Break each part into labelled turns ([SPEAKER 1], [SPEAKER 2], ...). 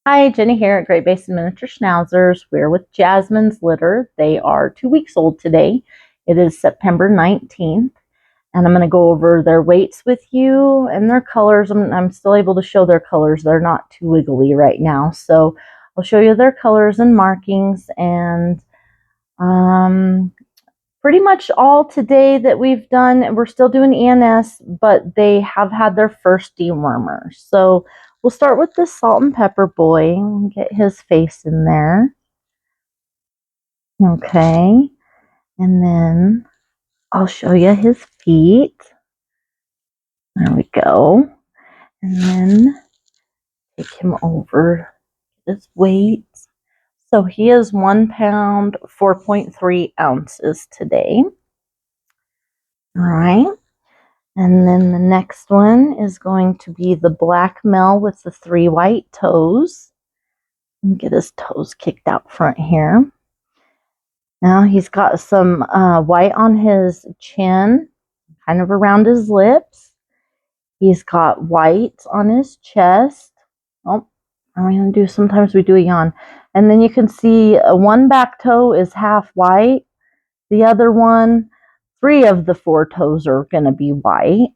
[SPEAKER 1] Hi, Jenny here at Great Basin Miniature Schnauzers. We're with Jasmine's litter. They are 2 weeks old today. It is September 19th, and I'm going to go over their weights with you and their colors. I'm still able to show their colors. They're not too wiggly right now, so I'll show you their colors and markings and pretty much all today that we've done. We're still doing ENS, but they have had their first dewormer. So we'll start with the salt and pepper boy and get his face in there. Okay. And then I'll show you his feet. There we go. And then take him over his weight. So he is 1 pound, 4.3 ounces today. All right. And then the next one is going to be the black male with the 3 white toes. Get his toes kicked out front here. Now he's got some white on his chin, kind of around his lips. He's got white on his chest. Oh, I'm going to do, sometimes we do a yawn. And then you can see one back toe is half white. The other one, 3 of the 4 toes are going to be white.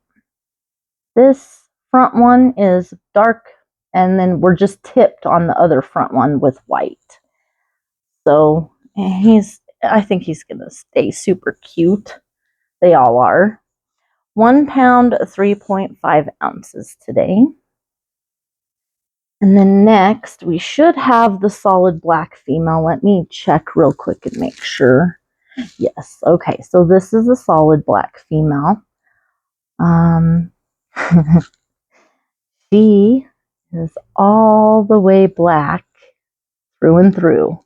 [SPEAKER 1] This front one is dark, and then we're just tipped on the other front one with white. So I think he's going to stay super cute. They all are. 1 pound, 3.5 ounces today. And then next, we should have the solid black female. Let me check real quick and make sure. Yes, okay, so this is a solid black female. She is all the way black through and through.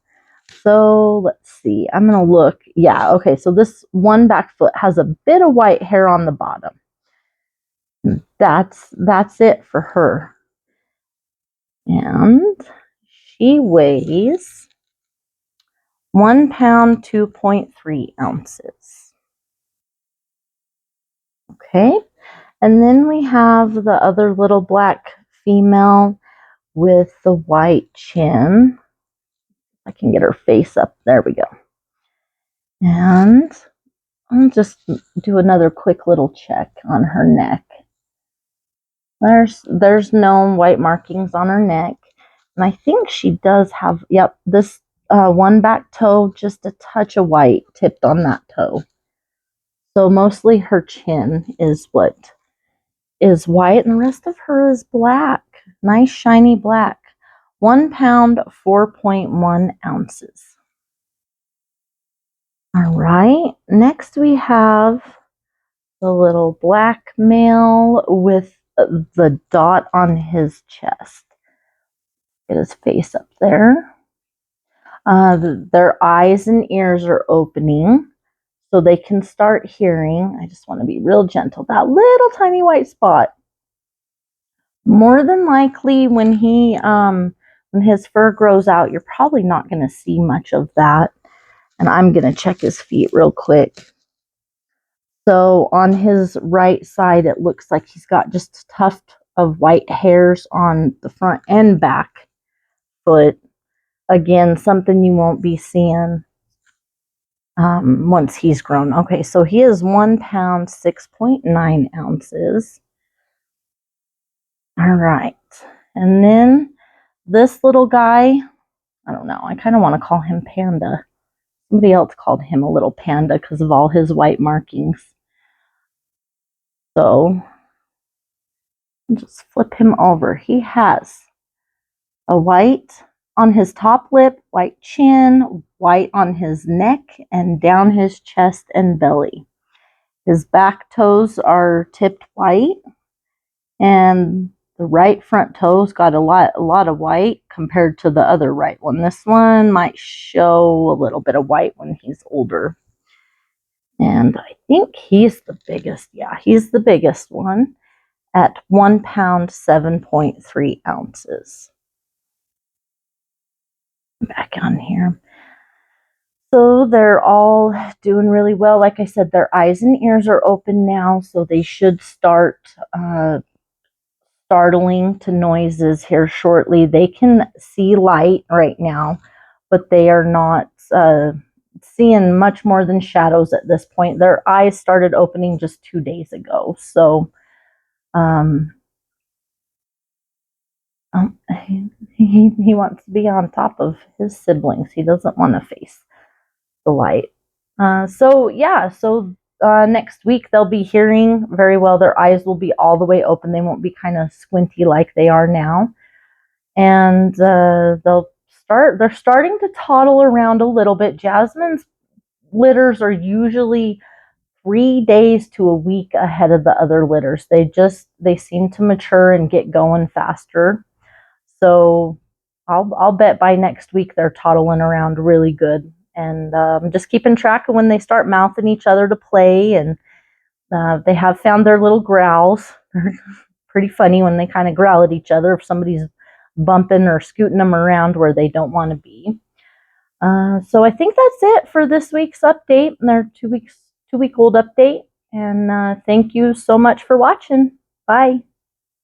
[SPEAKER 1] So let's see, I'm going to look. Yeah, okay, so this one back foot has a bit of white hair on the bottom. That's it for her. And she weighs 1 pound, 2.3 ounces. Okay, and then we have the other little black female with the white chin. I can get her face up. There we go. And I'll just do another quick little check on her neck. There's no white markings on her neck. And I think she does have, yep, this one back toe, just a touch of white tipped on that toe. So mostly her chin is what is white, and the rest of her is black. Nice shiny black. 1 pound, 4.1 ounces. All right, next we have the little black male with the dot on his chest. Get his face up there. Their eyes and ears are opening so they can start hearing. I just want to be real gentle. That little tiny white spot. More than likely, when his fur grows out, you're probably not going to see much of that. And I'm going to check his feet real quick. So on his right side, it looks like he's got just a tuft of white hairs on the front and back foot. Again, something you won't be seeing once he's grown. Okay, so he is 1 pound, 6.9 ounces. All right. And then this little guy, I don't know, I kind of want to call him Panda. Somebody else called him a little panda because of all his white markings. So I'll just flip him over. He has a white on his top lip, white chin, white on his neck, and down his chest and belly. His back toes are tipped white, and the right front toe's got a lot of white compared to the other right one. This one might show a little bit of white when he's older. And I think he's the biggest. Yeah, he's the biggest one at 1 pound, 7.3 ounces. Back on here. So they're all doing really well. Like I said, their eyes and ears are open now, so they should start startling to noises here shortly. They can see light right now, but they are not seeing much more than shadows at this point. Their eyes started opening just 2 days ago. So he wants to be on top of his siblings. He doesn't want to face the light. So next week they'll be hearing very well. Their eyes will be all the way open. They won't be kind of squinty like they are now. And they're starting to toddle around a little bit. Jasmine's litters are usually 3 days to a week ahead of the other litters. They seem to mature and get going faster. So I'll bet by next week they're toddling around really good. And just keeping track of when they start mouthing each other to play. And they have found their little growls. They're pretty funny when they kind of growl at each other if somebody's bumping or scooting them around where they don't want to be. So I think that's it for this week's update, their 2 week old update. And thank you so much for watching. Bye.